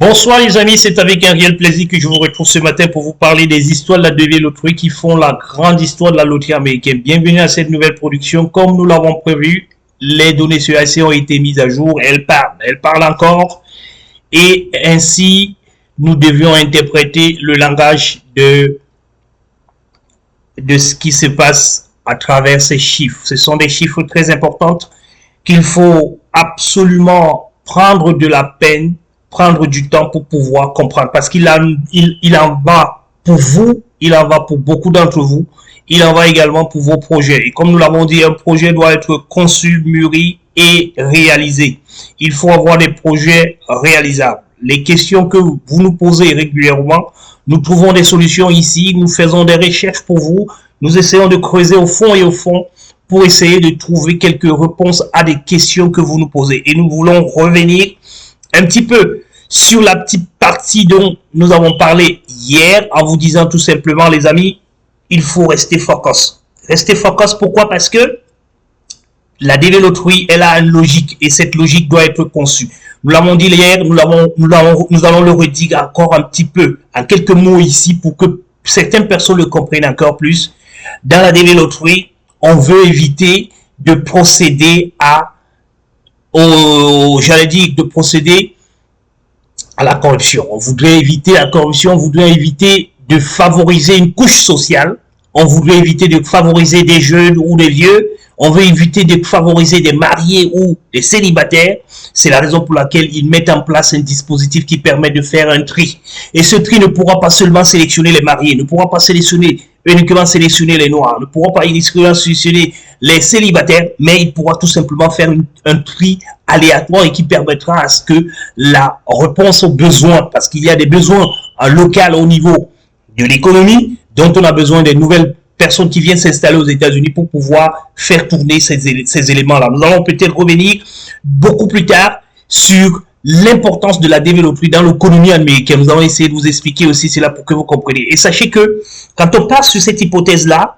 Bonsoir les amis, c'est avec un réel plaisir que je vous retrouve ce matin pour vous parler des histoires de la DV Loterie qui font la grande histoire de la loterie américaine. Bienvenue à cette nouvelle production. Comme nous l'avons prévu, les données sur ASC ont été mises à jour. Elles parlent encore. Et ainsi, nous devions interpréter le langage de ce qui se passe à travers ces chiffres. Ce sont des chiffres très importants qu'il faut absolument prendre de la peine, prendre du temps pour pouvoir comprendre, parce qu'il en va pour vous, il en va pour beaucoup d'entre vous, il en va également pour vos projets. Et comme nous l'avons dit, un projet doit être conçu, mûri et réalisé. Il faut avoir des projets réalisables. Les questions que vous nous posez régulièrement, nous trouvons des solutions ici, nous faisons des recherches pour vous, nous essayons de creuser au fond et au fond pour essayer de trouver quelques réponses à des questions que vous nous posez. Et nous voulons revenir un petit peu sur la petite partie dont nous avons parlé hier en vous disant tout simplement, les amis, il faut rester focus. Rester focus, pourquoi? Parce que la DV Loterie, elle a une logique et cette logique doit être conçue. Nous l'avons dit hier, nous allons le redire encore un petit peu, en quelques mots ici pour que certaines personnes le comprennent encore plus. Dans la DV Loterie, on veut éviter de procéder de procéder à la corruption. On voudrait éviter la corruption, on voudrait éviter de favoriser une couche sociale, on voudrait éviter de favoriser des jeunes ou des vieux, on veut éviter de favoriser des mariés ou des célibataires. C'est la raison pour laquelle ils mettent en place un dispositif qui permet de faire un tri. Et ce tri ne pourra pas seulement sélectionner les mariés, ne pourra pas uniquement sélectionner les noirs, ne pourra pas uniquement sélectionner les célibataires, mais il pourra tout simplement faire un tri aléatoire et qui permettra à ce que la réponse aux besoins, parce qu'il y a des besoins locaux au niveau de l'économie, dont on a besoin des nouvelles personnes qui viennent s'installer aux États-Unis pour pouvoir faire tourner ces éléments-là. Nous allons peut-être revenir beaucoup plus tard sur l'importance de la DV Loterie dans l'économie américaine. Nous allons essayer de vous expliquer aussi cela pour que vous compreniez. Et sachez que quand on passe sur cette hypothèse-là,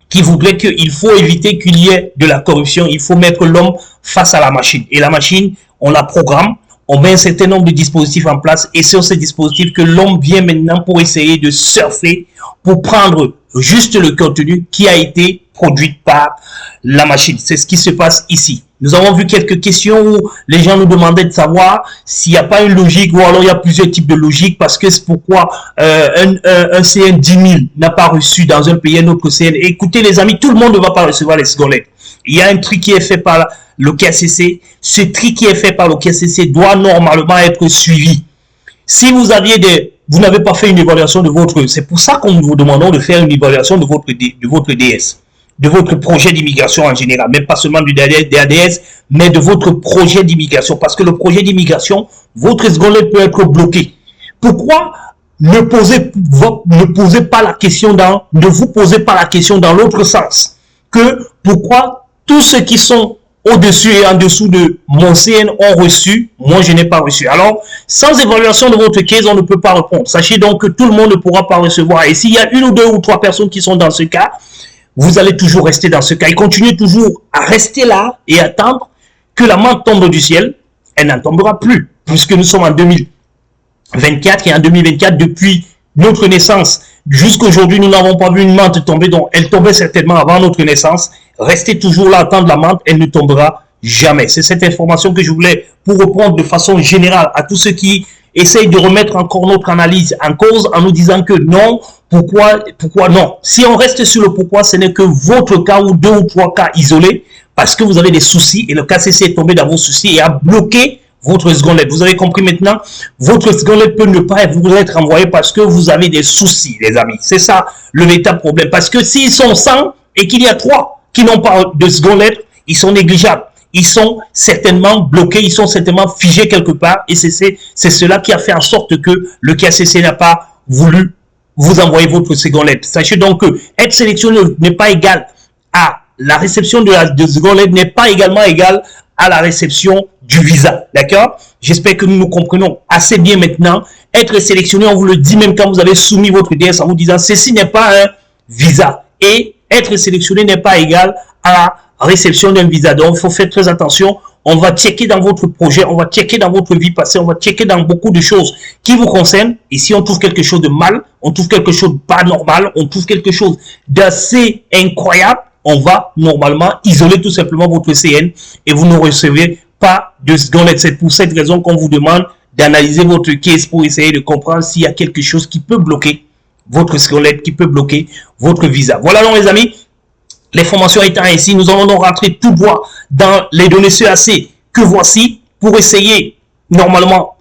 qui voudrait qu'il faut éviter qu'il y ait de la corruption, il faut mettre l'homme face à la machine. Et la machine, on la programme, on met un certain nombre de dispositifs en place et c'est sur ces dispositifs que l'homme vient maintenant pour essayer de surfer, pour prendre juste le contenu qui a été produit par la machine. C'est ce qui se passe ici. Nous avons vu quelques questions où les gens nous demandaient de savoir s'il n'y a pas une logique ou alors il y a plusieurs types de logiques parce que c'est pourquoi un CN 10 000 n'a pas reçu dans un pays un autre CN. Écoutez les amis, tout le monde ne va pas recevoir les secondes lettres. Il y a un tri qui est fait par le KCC. Ce tri qui est fait par le KCC doit normalement être suivi. Si vous n'avez pas fait une évaluation de votre, c'est pour ça qu'on vous demande de faire une évaluation de votre DS, de votre projet d'immigration en général, même pas seulement du DADS, mais de votre projet d'immigration, parce que le projet d'immigration, votre seconde lettre peut être bloqué. Pourquoi ne vous posez pas la question dans l'autre sens, que pourquoi tous ceux qui sont au-dessus et en dessous de mon CN ont reçu, moi je n'ai pas reçu. Alors, sans évaluation de votre case, on ne peut pas répondre. Sachez donc que tout le monde ne pourra pas recevoir. Et s'il y a une ou deux ou trois personnes qui sont dans ce cas, vous allez toujours rester dans ce cas. Et continuez toujours à rester là et attendre que la main tombe du ciel. Elle n'en tombera plus, puisque nous sommes en 2024 et en 2024, depuis notre naissance jusqu'à aujourd'hui, nous n'avons pas vu une menthe tomber, donc elle tombait certainement avant notre naissance. Restez toujours là, attendre la menthe, elle ne tombera jamais. C'est cette information que je voulais pour reprendre de façon générale à tous ceux qui essayent de remettre encore notre analyse en cause en nous disant que non, pourquoi non. Si on reste sur le pourquoi, ce n'est que votre cas ou deux ou trois cas isolés parce que vous avez des soucis et le KCC est tombé dans vos soucis et a bloqué votre seconde lettre. Vous avez compris maintenant, votre seconde lettre peut ne pas vous être envoyée parce que vous avez des soucis, les amis. C'est ça le véritable problème. Parce que s'ils sont 100 et qu'il y a 3 qui n'ont pas de seconde lettre, ils sont négligeables. Ils sont certainement bloqués, ils sont certainement figés quelque part. Et c'est cela qui a fait en sorte que le KCC n'a pas voulu vous envoyer votre seconde lettre. Sachez donc que être sélectionné n'est pas égal à la réception de seconde lettre, n'est pas également égal à la réception du visa. D'accord? J'espère que nous nous comprenons assez bien maintenant. Être sélectionné, on vous le dit même quand vous avez soumis votre DS en vous disant ceci n'est pas un visa. Et être sélectionné n'est pas égal à la réception d'un visa. Donc, il faut faire très attention on va checker dans votre projet, on va checker dans votre vie passée, on va checker dans beaucoup de choses qui vous concernent. Et si on trouve quelque chose de mal, on trouve quelque chose de pas normal, on trouve quelque chose d'assez incroyable, on va normalement isoler tout simplement votre CN et vous ne recevez pas de seconde. C'est pour cette raison qu'on vous demande d'analyser votre case pour essayer de comprendre s'il y a quelque chose qui peut bloquer votre squelette, qui peut bloquer votre visa. Voilà donc les amis, les formations étant ainsi, nous allons donc rentrer tout droit dans les données CAC que voici pour essayer normalement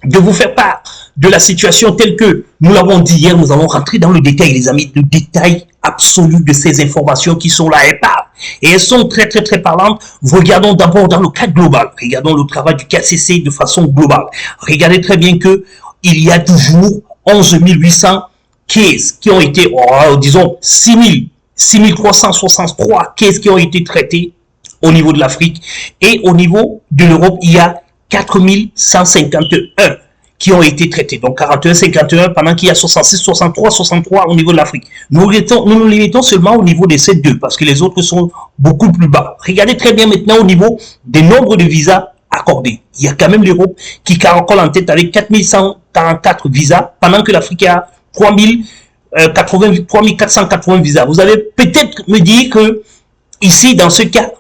de vous faire part de la situation telle que nous l'avons dit hier. Nous allons rentrer dans le détail les amis, le détail absolu de ces informations qui sont là et elles sont très parlantes. Regardons d'abord dans le cadre global, regardons le travail du KCC de façon globale. Regardez très bien que il y a toujours 11 800 cases qui ont été, disons 6363 cases qui ont été traitées au niveau de l'Afrique, et au niveau de l'Europe, il y a 4151 qui ont été traités. Donc 41, 51, pendant qu'il y a 66, 63, 63 au niveau de l'Afrique. Nous nous limitons seulement au niveau des 7-2 parce que les autres sont beaucoup plus bas. Regardez très bien maintenant au niveau des nombres de visas accordés. Il y a quand même l'Europe qui caracole en tête avec 4144 visas, pendant que l'Afrique a 3480 visas. Vous allez peut-être me dire que ici, dans ce cas,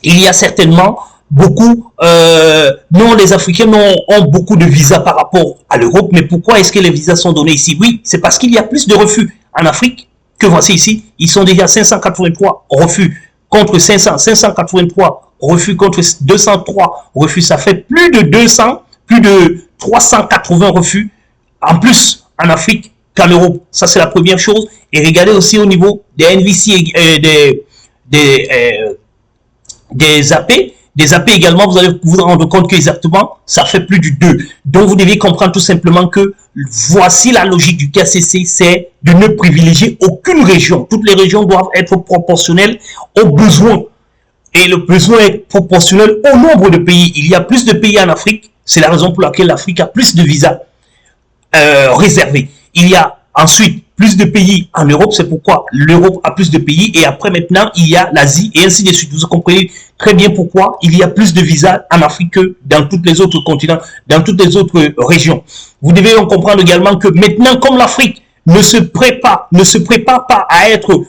il y a certainement beaucoup, non, les Africains ont beaucoup de visas par rapport à l'Europe, mais pourquoi est-ce que les visas sont donnés ici? Oui, c'est parce qu'il y a plus de refus en Afrique que voici ici. Ils sont déjà 583 refus contre 500, 583 refus contre 203 refus. Ça fait plus de 380 refus en plus en Afrique qu'en Europe. Ça, c'est la première chose. Et regardez aussi au niveau des NVC, des AP. Des AP également, vous allez vous rendre compte qu'exactement, ça fait plus du 2. Donc, vous devez comprendre tout simplement que voici la logique du KCC, c'est de ne privilégier aucune région. Toutes les régions doivent être proportionnelles aux besoins. Et le besoin est proportionnel au nombre de pays. Il y a plus de pays en Afrique. C'est la raison pour laquelle l'Afrique a plus de visas réservés. Il y a ensuite plus de pays en Europe, c'est pourquoi l'Europe a plus de pays, et après maintenant il y a l'Asie et ainsi de suite. Vous comprenez très bien pourquoi il y a plus de visas en Afrique que dans tous les autres continents, dans toutes les autres régions. Vous devez comprendre également que maintenant, comme l'Afrique ne se prépare pas à être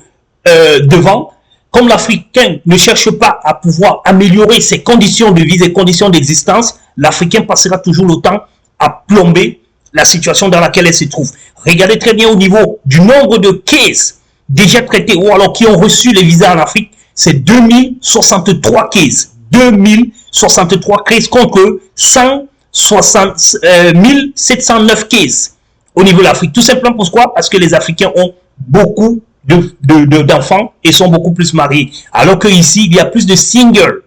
devant, comme l'Africain ne cherche pas à pouvoir améliorer ses conditions de vie et conditions d'existence, l'Africain passera toujours le temps à plomber la situation dans laquelle elle se trouve. Regardez très bien au niveau du nombre de cases déjà traitées ou alors qui ont reçu les visas en Afrique, c'est 2063 cases. 2063 cases contre 1709 cases au niveau de l'Afrique. Tout simplement pourquoi? Parce que les Africains ont beaucoup d'enfants et sont beaucoup plus mariés. Alors que ici, il y a plus de singles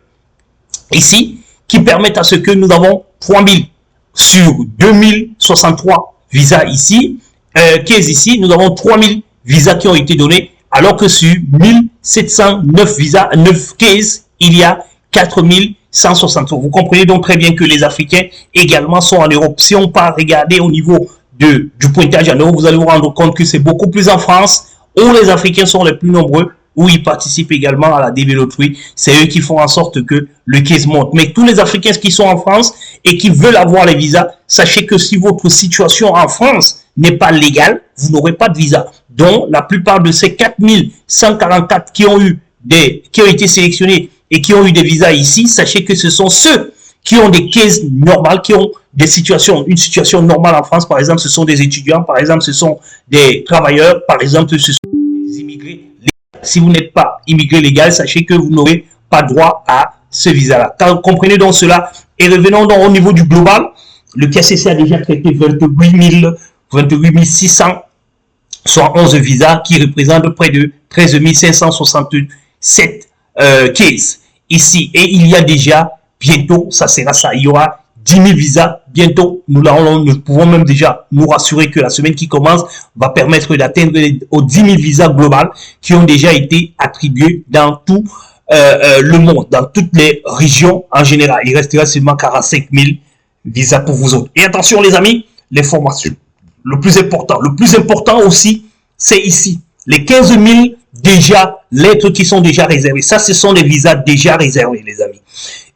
ici qui permettent à ce que nous avons 3000 sur 2063 visas ici, cases ici, nous avons 3000 visas qui ont été donnés, alors que sur 1709 visas, 9 cases, il y a 4160. Vous comprenez donc très bien que les Africains également sont en Europe. Si on part regarder au niveau du pointage en Europe, vous allez vous rendre compte que c'est beaucoup plus en France, où les Africains sont les plus nombreux, où ils participent également à la développerie. C'est eux qui font en sorte que le case monte. Mais tous les Africains qui sont en France et qui veulent avoir les visas, sachez que si votre situation en France n'est pas légale, vous n'aurez pas de visa. Donc, la plupart de ces 4144 qui ont été sélectionnés et qui ont eu des visas ici, sachez que ce sont ceux qui ont des cases normales, qui ont une situation normale en France. Par exemple, ce sont des étudiants, par exemple, ce sont des travailleurs, par exemple, ce sont des immigrés. Si vous n'êtes pas immigré légal, sachez que vous n'aurez pas droit à ce visa-là. Comprenez donc cela. Et revenons donc au niveau du global. Le KCC a déjà traité 28 600, soit 11 visas, qui représentent près de 13 567 cases ici. Et il y a déjà, bientôt, ça sera ça, il y aura 10 000 visas bientôt. Nous pouvons même déjà nous rassurer que la semaine qui commence va permettre d'atteindre aux 10 000 visas globales qui ont déjà été attribués dans tout le monde, dans toutes les régions en général. Il restera seulement 45 000 visas pour vous autres. Et attention les amis, les formations. Le plus important aussi, c'est ici. Les 15 déjà lettres qui sont déjà réservées. Ça, ce sont des visas déjà réservés, les amis.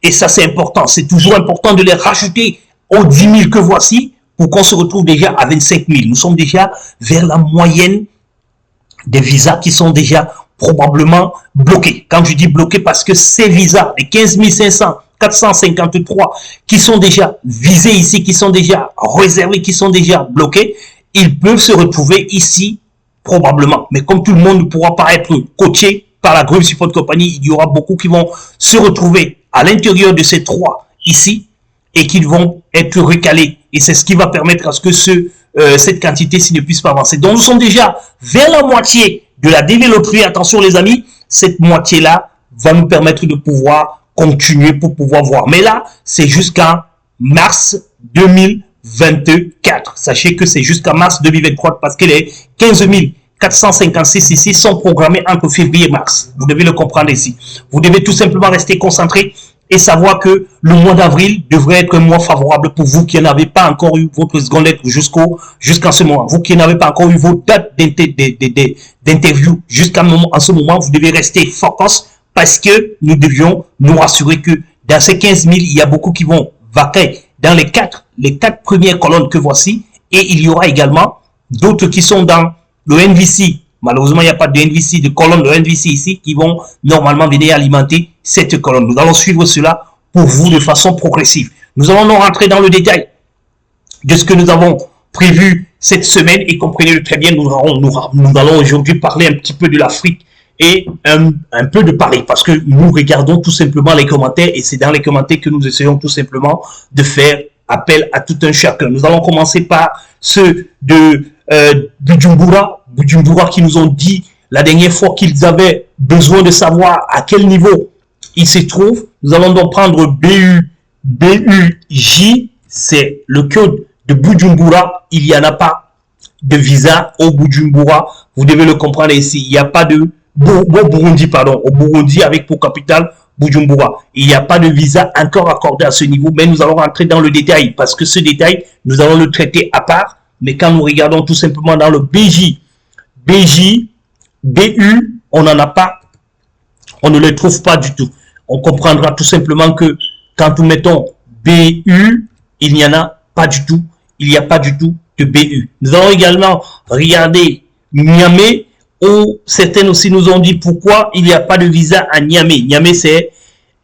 Et ça, c'est important. C'est toujours important de les rajouter aux 10 000 que voici pour qu'on se retrouve déjà à 25 000. Nous sommes déjà vers la moyenne des visas qui sont déjà probablement bloqués. Quand je dis bloqués, parce que ces visas, les 15 500, 453 qui sont déjà visés ici, qui sont déjà réservés, qui sont déjà bloqués, ils peuvent se retrouver ici probablement. Mais comme tout le monde ne pourra pas être coaché par la Grove Support Company, il y aura beaucoup qui vont se retrouver à l'intérieur de ces trois ici et qui vont être recalés. Et c'est ce qui va permettre à ce que cette quantité-ci ne puisse pas avancer. Donc nous sommes déjà vers la moitié de la développerie. Attention les amis, cette moitié-là va nous permettre de pouvoir continuer pour pouvoir voir. Mais là, c'est jusqu'à mars 2024. Sachez que c'est jusqu'à mars 2023 parce que les 15 456 ici sont programmés entre février et mars. Vous devez le comprendre ici. Vous devez tout simplement rester concentré et savoir que le mois d'avril devrait être un mois favorable pour vous qui n'avez pas encore eu votre seconde lettre jusqu'à ce moment. Vous qui n'avez pas encore eu vos dates d'interview jusqu'à ce moment, vous devez rester focus parce que nous devions nous rassurer que dans ces 15 000, il y a beaucoup qui vont vaquer dans les quatre premières colonnes que voici et il y aura également d'autres qui sont dans le NVC. Malheureusement, il n'y a pas de NVC, de colonne de NVC ici qui vont normalement venir alimenter cette colonne. Nous allons suivre cela pour vous de façon progressive. Nous allons nous rentrer dans le détail de ce que nous avons prévu cette semaine et comprenez-le très bien, nous allons aujourd'hui parler un petit peu de l'Afrique et un peu de Paris parce que nous regardons tout simplement les commentaires et c'est dans les commentaires que nous essayons tout simplement de faire appel à tout un chacun. Nous allons commencer par ceux de Bujumbura qui nous ont dit la dernière fois qu'ils avaient besoin de savoir à quel niveau ils se trouvent. Nous allons donc prendre BUJ, c'est le code de Bujumbura. Il n'y en a pas de visa au Bujumbura. Vous devez le comprendre ici. Il n'y a pas de Burundi, pardon, au Burundi avec pour capitale Bujumbura. Il n'y a pas de visa encore accordé à ce niveau, mais nous allons rentrer dans le détail parce que ce détail, nous allons le traiter à part. Mais quand nous regardons tout simplement dans le BU, on n'en a pas, on ne le trouve pas du tout. On comprendra tout simplement que quand nous mettons BU, il n'y en a pas du tout. Il n'y a pas du tout de BU. Nous allons également regarder Niamey, où certains aussi nous ont dit pourquoi il n'y a pas de visa à Niamey. Niamey, c'est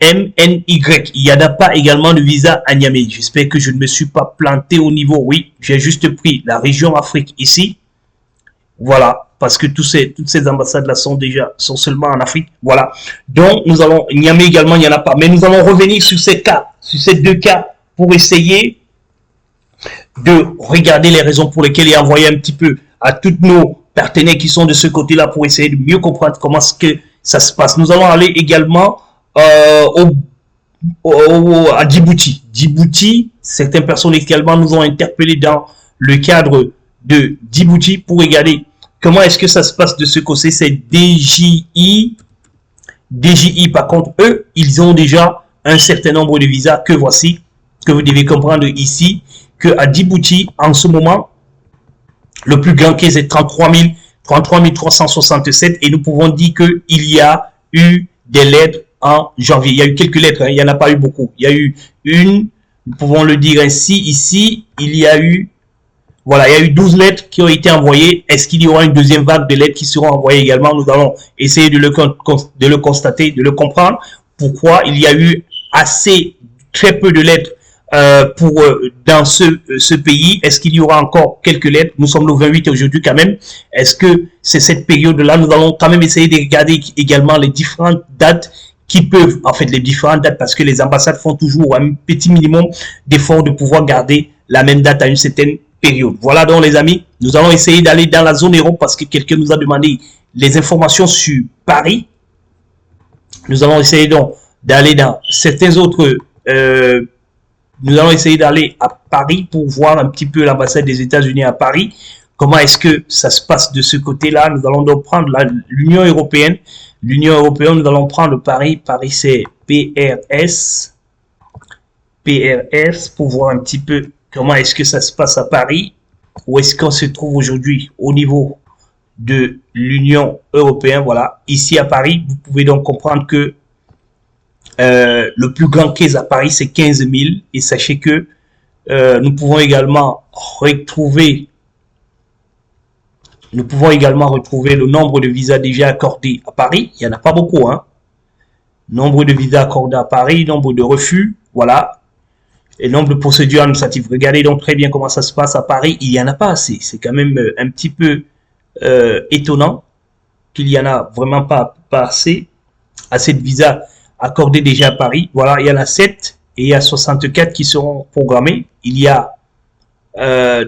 MNY. Il n'y en a pas également de visa à Niamey. J'espère que je ne me suis pas planté au niveau. Oui, j'ai juste pris la région Afrique ici. Voilà, parce que toutes ces ambassades-là sont seulement en Afrique. Voilà. Donc, nous allons, Niamey également, il n'y en a pas. Mais nous allons revenir sur ces cas, sur ces deux cas, pour essayer de regarder les raisons pour lesquelles il a envoyé un petit peu à tous nos partenaires qui sont de ce côté-là pour essayer de mieux comprendre comment est-ce que ça se passe. Nous allons aller également à Djibouti. Djibouti, certaines personnes également nous ont interpellés dans le cadre de Djibouti pour regarder comment est-ce que ça se passe de ce côté. C'est DJI. DJI, par contre, eux, ils ont déjà un certain nombre de visas que voici, que vous devez comprendre ici, que à Djibouti, en ce moment, le plus grand qui est 33 367 et nous pouvons dire qu'il y a eu des lettres en janvier. Il y a eu quelques lettres, hein, il n'y en a pas eu beaucoup. Il y a eu une, nous pouvons le dire ainsi, ici, il y a eu, voilà, il y a eu 12 lettres qui ont été envoyées. Est-ce qu'il y aura une deuxième vague de lettres qui seront envoyées également? Nous allons essayer de le constater, de le comprendre. Pourquoi il y a eu très peu de lettres dans ce pays. Est-ce qu'il y aura encore quelques lettres? Nous sommes le 28 aujourd'hui quand même. Est-ce que c'est cette période-là? Nous allons quand même essayer de regarder également les différentes dates qui peuvent, en fait, les différentes dates, parce que les ambassades font toujours un petit minimum d'efforts de pouvoir garder la même date à une certaine période. Voilà donc les amis, nous allons essayer d'aller dans la zone euro parce que quelqu'un nous a demandé les informations sur Paris. Nous allons essayer donc d'aller dans certains autres... nous allons essayer d'aller à Paris pour voir un petit peu l'ambassade des États-Unis à Paris. Comment est-ce que ça se passe de ce côté-là? Nous allons donc prendre l'Union européenne. L'Union européenne, nous allons prendre Paris. Paris, c'est PRS. PRS pour voir un petit peu comment est-ce que ça se passe à Paris. Où est-ce qu'on se trouve aujourd'hui au niveau de l'Union européenne. Voilà, ici à Paris, vous pouvez donc comprendre que le plus grand caisse à Paris, c'est 15 000. Et sachez que nous pouvons également retrouver le nombre de visas déjà accordés à Paris. Il n'y en a pas beaucoup, hein. Nombre de visas accordés à Paris, nombre de refus, voilà. Et nombre de procédures administratives. Regardez donc très bien comment ça se passe à Paris. Il n'y en a pas assez. C'est quand même un petit peu étonnant qu'il n'y en a vraiment pas assez de visas accordés déjà à Paris. Voilà, il y en a 7 et il y a 64 qui seront programmés. Il y a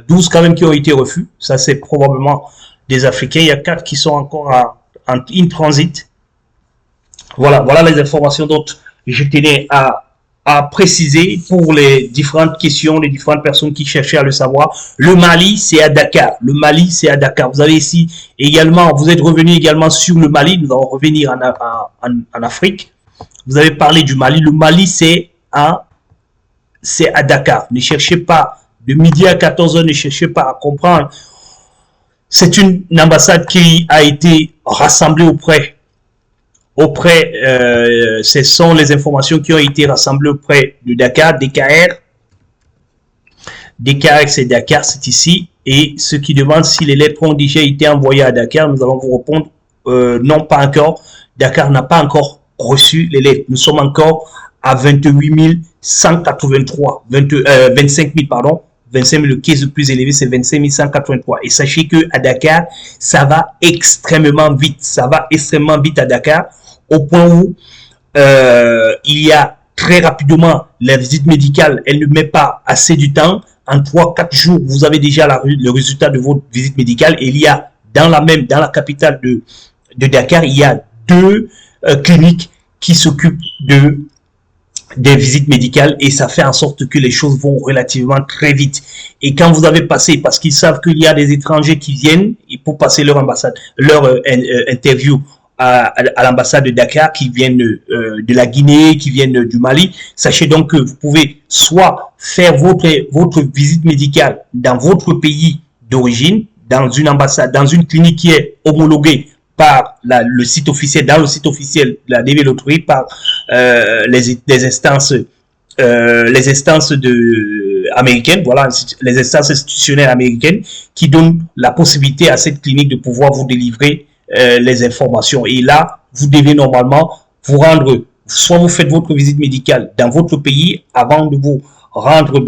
12 quand même qui ont été refus. Ça, c'est probablement des Africains. Il y a 4 qui sont encore en transit. Voilà les informations dont je tenais à préciser pour les différentes questions, les différentes personnes qui cherchaient à le savoir. Le Mali, c'est à Dakar. Le Mali, c'est à Dakar. Vous avez ici également, vous êtes revenu également sur le Mali. Nous allons revenir en Afrique. Vous avez parlé du Mali. Le Mali, c'est à Dakar. Ne cherchez pas, de midi à 14h, ne cherchez pas à comprendre. C'est une ambassade qui a été rassemblée ce sont les informations qui ont été rassemblées auprès de Dakar, DKR. DKR, c'est Dakar, c'est ici. Et ceux qui demandent si les lettres ont déjà été envoyées à Dakar, nous allons vous répondre non, pas encore. Dakar n'a pas encore reçu les lettres. Nous sommes encore à 28 183, 25 000, pardon. 25 000, le caisse le plus élevé, c'est 25 183. Et sachez que à Dakar, ça va extrêmement vite. Ça va extrêmement vite à Dakar, au point où il y a très rapidement la visite médicale. Elle ne met pas assez du temps. En 3-4 jours, vous avez déjà le résultat de votre visite médicale. Et il y a dans la capitale de Dakar, il y a 2 cliniques qui s'occupent des visites médicales et ça fait en sorte que les choses vont relativement très vite. Et quand vous avez passé, parce qu'ils savent qu'il y a des étrangers qui viennent pour passer leur interview à l'ambassade de Dakar, qui viennent de la Guinée, qui viennent du Mali, sachez donc que vous pouvez soit faire votre visite médicale dans votre pays d'origine, dans une ambassade, dans une clinique qui est homologuée par le site officiel, dans le site officiel de la DVLOTRI, par les instances américaines, voilà, les instances institutionnelles américaines qui donnent la possibilité à cette clinique de pouvoir vous délivrer les informations. Et là, vous devez normalement vous rendre, soit vous faites votre visite médicale dans votre pays avant de vous rendre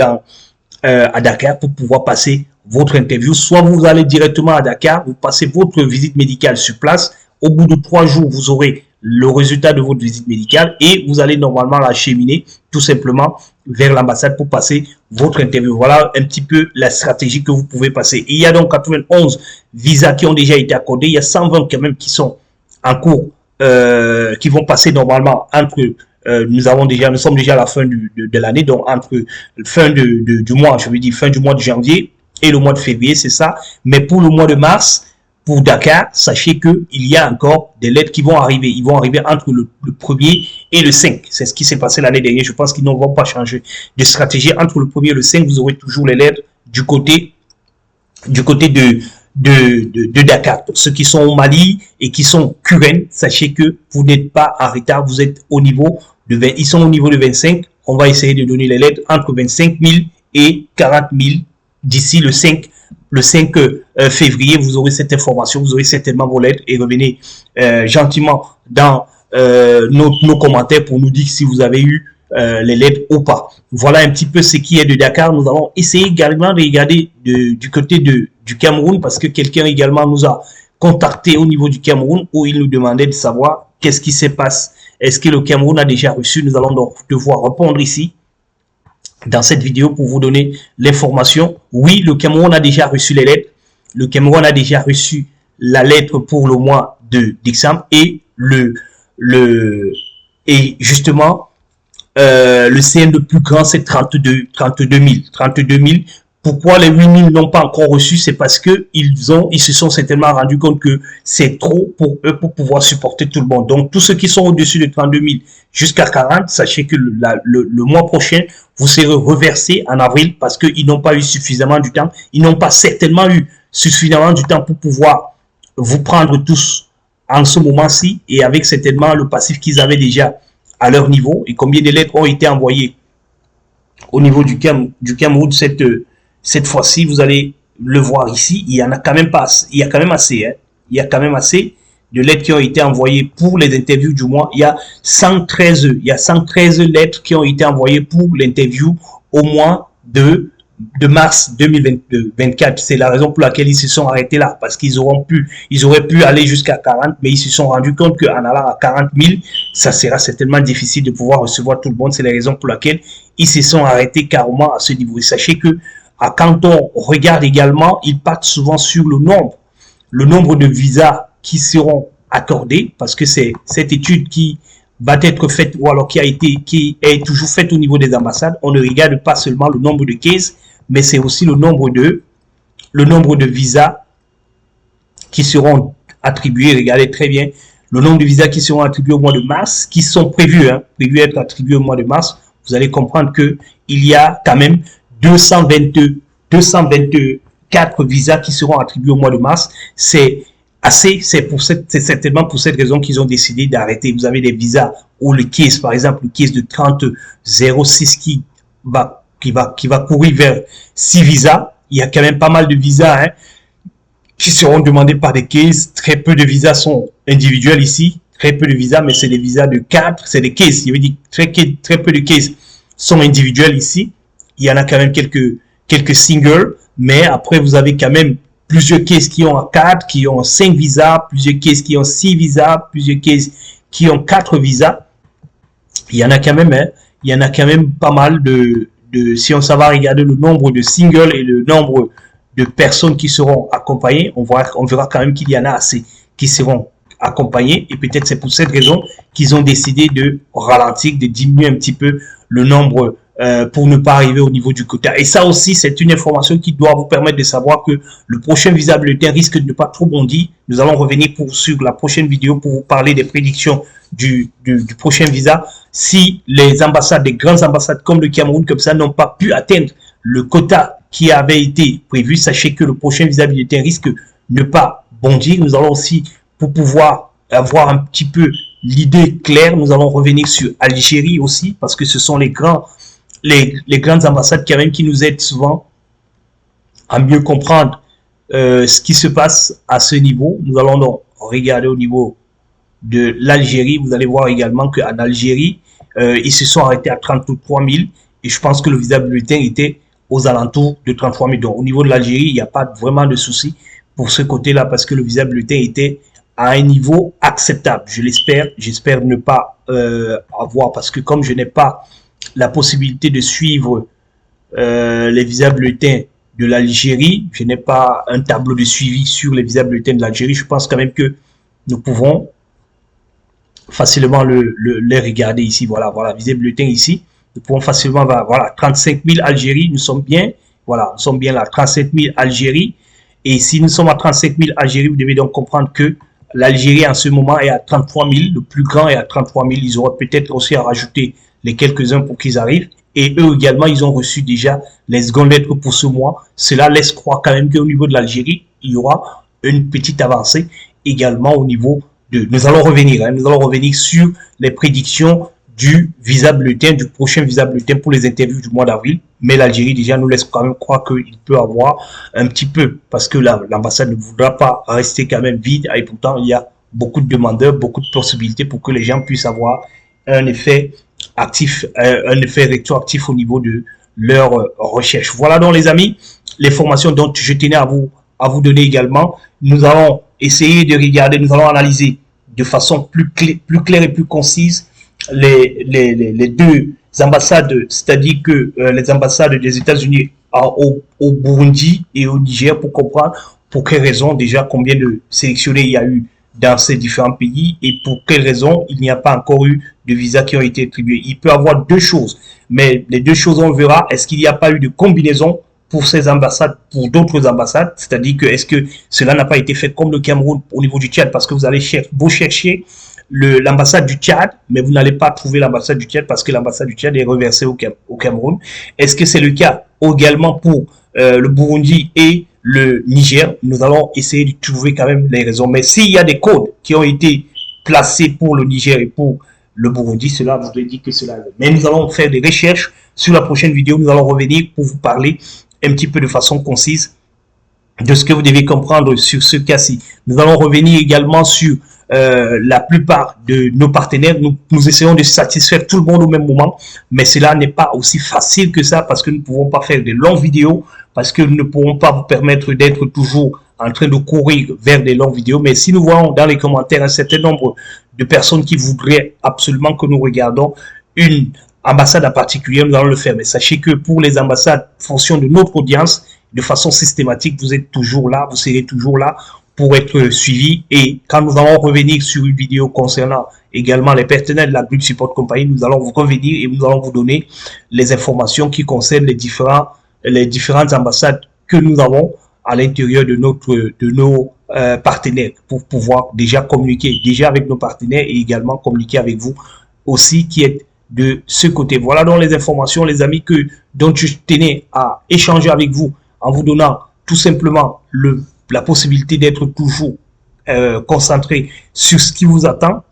à Dakar pour pouvoir passer votre interview, soit vous allez directement à Dakar, vous passez votre visite médicale sur place. Au bout de 3 jours, vous aurez le résultat de votre visite médicale et vous allez normalement l'acheminer tout simplement vers l'ambassade pour passer votre interview. Voilà un petit peu la stratégie que vous pouvez passer. Et il y a donc 91 visas qui ont déjà été accordés. Il y a 120 quand même qui sont en cours, qui vont passer normalement entre... nous sommes déjà à la fin de l'année, donc entre fin du mois, je veux dire fin du mois de janvier et le mois de février, c'est ça. Mais pour le mois de mars, pour Dakar, sachez qu'il y a encore des lettres qui vont arriver. Ils vont arriver entre le 1er et le 5. C'est ce qui s'est passé l'année dernière. Je pense qu'ils ne vont pas changer de stratégie. Entre le 1er et le 5, vous aurez toujours les lettres du côté de Dakar. Pour ceux qui sont au Mali et qui sont currents, sachez que vous n'êtes pas en retard. Vous êtes au niveau de 20. Ils sont au niveau de 25. On va essayer de donner les lettres entre 25 000 et 40 000 d'ici le 5 février. Vous aurez cette information, vous aurez certainement vos lettres et revenez gentiment dans nos commentaires pour nous dire si vous avez eu les lettres ou pas. Voilà un petit peu ce qui est de Dakar. Nous allons essayer également de regarder du côté du Cameroun, parce que quelqu'un également nous a contacté au niveau du Cameroun où il nous demandait de savoir qu'est-ce qui se passe. Est-ce que le Cameroun a déjà reçu? Nous allons donc devoir répondre ici dans cette vidéo pour vous donner l'information. Oui, le Cameroun a déjà reçu les lettres. Le Cameroun a déjà reçu la lettre pour le mois de décembre et justement le CN le plus grand, c'est 32 000. Pourquoi les 8 000 n'ont pas encore reçu? C'est parce que ils se sont certainement rendus compte que c'est trop pour eux pour pouvoir supporter tout le monde. Donc tous ceux qui sont au-dessus de 32 000 jusqu'à 40, sachez que le mois prochain, vous serez reversé en avril parce qu'ils n'ont pas eu suffisamment du temps. Ils n'ont pas certainement eu suffisamment du temps pour pouvoir vous prendre tous en ce moment-ci et avec certainement le passif qu'ils avaient déjà à leur niveau et combien de lettres ont été envoyées au niveau du Cameroun cette fois-ci, vous allez le voir ici, il y en a quand même pas, il y a quand même assez, hein, il y a quand même assez de lettres qui ont été envoyées pour les interviews du mois. Il y a 113 lettres qui ont été envoyées pour l'interview au mois de mars 2024. C'est la raison pour laquelle ils se sont arrêtés là, parce qu'ils auraient pu aller jusqu'à 40, mais ils se sont rendus compte qu'en allant à 40 000, ça sera certainement difficile de pouvoir recevoir tout le monde. C'est la raison pour laquelle ils se sont arrêtés carrément à ce niveau. Et sachez que quand on regarde également, ils partent souvent sur le nombre de visas qui seront accordés, parce que c'est cette étude qui va être faite ou alors qui est toujours faite au niveau des ambassades. On ne regarde pas seulement le nombre de cases, mais c'est aussi le nombre de visas qui seront attribués. Regardez très bien le nombre de visas qui seront attribués au mois de mars, qui sont prévus être attribués au mois de mars. Vous allez comprendre que il y a quand même 224 visas qui seront attribués au mois de mars. C'est certainement pour cette raison qu'ils ont décidé d'arrêter. Vous avez des visas où le case, par exemple, le case de 3006 qui va courir vers 6 visas. Il y a quand même pas mal de visas qui seront demandés par des cases. Très peu de visas sont individuels ici. Très peu de visas, mais c'est des visas de 4. C'est des cases. Il veut dire très peu de cases sont individuels ici. Il y en a quand même quelques singles, mais après vous avez quand même plusieurs cases qui ont 4, qui ont 5 visas, plusieurs cases qui ont 6 visas, plusieurs cases qui ont 4 visas. Il y en a quand même, pas mal de si on va regarder le nombre de singles et le nombre de personnes qui seront accompagnées, on verra quand même qu'il y en a assez qui seront accompagnés, et peut-être c'est pour cette raison qu'ils ont décidé de ralentir, de diminuer un petit peu le nombre pour ne pas arriver au niveau du quota. Et ça aussi, c'est une information qui doit vous permettre de savoir que le prochain visa bulletin risque de ne pas trop bondir. Nous allons revenir sur la prochaine vidéo pour vous parler des prédictions du prochain visa. Si les ambassades, des grandes ambassades comme le Cameroun, comme ça, n'ont pas pu atteindre le quota qui avait été prévu, sachez que le prochain visa bulletin risque de ne pas bondir. Nous allons aussi, pour pouvoir avoir un petit peu l'idée claire, nous allons revenir sur Algérie aussi, parce que ce sont les grandes ambassades quand même qui nous aident souvent à mieux comprendre ce qui se passe à ce niveau. Nous allons donc regarder au niveau de l'Algérie. Vous allez voir également qu'en Algérie, ils se sont arrêtés à 33 000 et je pense que le visa bulletin était aux alentours de 33 000. Donc au niveau de l'Algérie, il n'y a pas vraiment de souci pour ce côté-là parce que le visa bulletin était à un niveau acceptable. Je l'espère. J'espère ne pas avoir, parce que comme je n'ai pas la possibilité de suivre les visas bulletins de l'Algérie, je n'ai pas un tableau de suivi sur les visas bulletins de l'Algérie, je pense quand même que nous pouvons facilement les regarder ici. Voilà, visa bulletin ici. Nous pouvons facilement, voilà, 35 000 Algérie, nous sommes bien. Voilà, nous sommes bien là, 37 000 Algérie. Et si nous sommes à 35 000 Algérie, vous devez donc comprendre que l'Algérie en ce moment est à 33 000, le plus grand est à 33 000. Ils auraient peut-être aussi à rajouter les quelques-uns pour qu'ils arrivent. Et eux également, ils ont reçu déjà les secondes lettres pour ce mois. Cela laisse croire quand même qu'au niveau de l'Algérie, il y aura une petite avancée également au niveau de... Nous allons revenir sur les prédictions du visa bulletin, du prochain visa bulletin pour les interviews du mois d'avril. Mais l'Algérie déjà nous laisse quand même croire qu'il peut avoir un petit peu, parce que l'ambassade ne voudra pas rester quand même vide. Et pourtant, il y a beaucoup de demandeurs, beaucoup de possibilités pour que les gens puissent avoir un effet actif, un effet rétroactif au niveau de leur recherche. Voilà donc les amis, les formations dont je tenais à vous donner également. Nous allons essayer de regarder, nous allons analyser de façon plus claire et plus concise les deux ambassades, c'est-à-dire que les ambassades des États-Unis au Burundi et au Niger, pour comprendre pour quelles raisons déjà, combien de sélectionnés il y a eu dans ces différents pays et pour quelles raisons il n'y a pas encore eu de visas qui ont été attribués. Il peut y avoir deux choses, mais les deux choses on verra. Est-ce qu'il n'y a pas eu de combinaison pour ces ambassades, pour d'autres ambassades, c'est-à-dire que est-ce que cela n'a pas été fait comme le Cameroun au niveau du Tchad, parce que vous allez chercher l'ambassade du Tchad, mais vous n'allez pas trouver l'ambassade du Tchad parce que l'ambassade du Tchad est reversée au Cameroun. Est-ce que c'est le cas également pour le Burundi et le Niger, nous allons essayer de trouver quand même les raisons. Mais s'il y a des codes qui ont été placés pour le Niger et pour le Burundi, cela voudrait dire que cela. Mais nous allons faire des recherches. Sur la prochaine vidéo, nous allons revenir pour vous parler un petit peu de façon concise de ce que vous devez comprendre sur ce cas-ci. Nous allons revenir également sur la plupart de nos partenaires. Nous essayons de satisfaire tout le monde au même moment, mais cela n'est pas aussi facile que ça parce que nous ne pouvons pas faire de longues vidéos, parce que nous ne pourrons pas vous permettre d'être toujours en train de courir vers des longues vidéos. Mais si nous voyons dans les commentaires un certain nombre de personnes qui voudraient absolument que nous regardons une ambassade en particulier, nous allons le faire. Mais sachez que pour les ambassades, en fonction de notre audience, de façon systématique, vous êtes toujours là, vous serez toujours là pour être suivi. Et quand nous allons revenir sur une vidéo concernant également les partenaires de la Grid Support Company, nous allons vous revenir et nous allons vous donner les informations qui concernent les différentes ambassades que nous avons à l'intérieur de nos partenaires pour pouvoir déjà communiquer avec nos partenaires et également communiquer avec vous aussi qui êtes de ce côté. Voilà donc les informations, les amis, dont je tenais à échanger avec vous en vous donnant tout simplement la possibilité d'être toujours concentré sur ce qui vous attend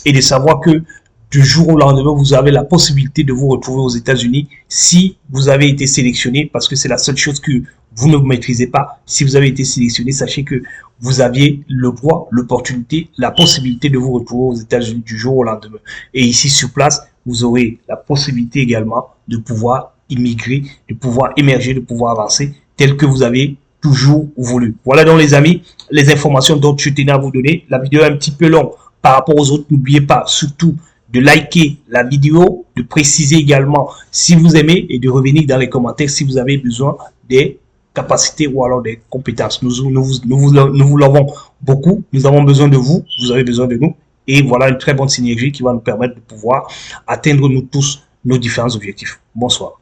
et de savoir que du jour au lendemain, vous avez la possibilité de vous retrouver aux États-Unis si vous avez été sélectionné, parce que c'est la seule chose que vous ne maîtrisez pas. Si vous avez été sélectionné, sachez que vous aviez le droit, l'opportunité, la possibilité de vous retrouver aux États-Unis du jour au lendemain. Et ici, sur place, vous aurez la possibilité également de pouvoir immigrer, de pouvoir émerger, de pouvoir avancer tel que vous avez toujours voulu. Voilà donc les amis, les informations dont je tenais à vous donner. La vidéo est un petit peu longue par rapport aux autres. N'oubliez pas surtout de liker la vidéo, de préciser également si vous aimez et de revenir dans les commentaires si vous avez besoin des capacités ou alors des compétences. Nous vous l'avons beaucoup. Nous avons besoin de vous. Vous avez besoin de nous. Et voilà une très bonne synergie qui va nous permettre de pouvoir atteindre nous tous nos différents objectifs. Bonsoir.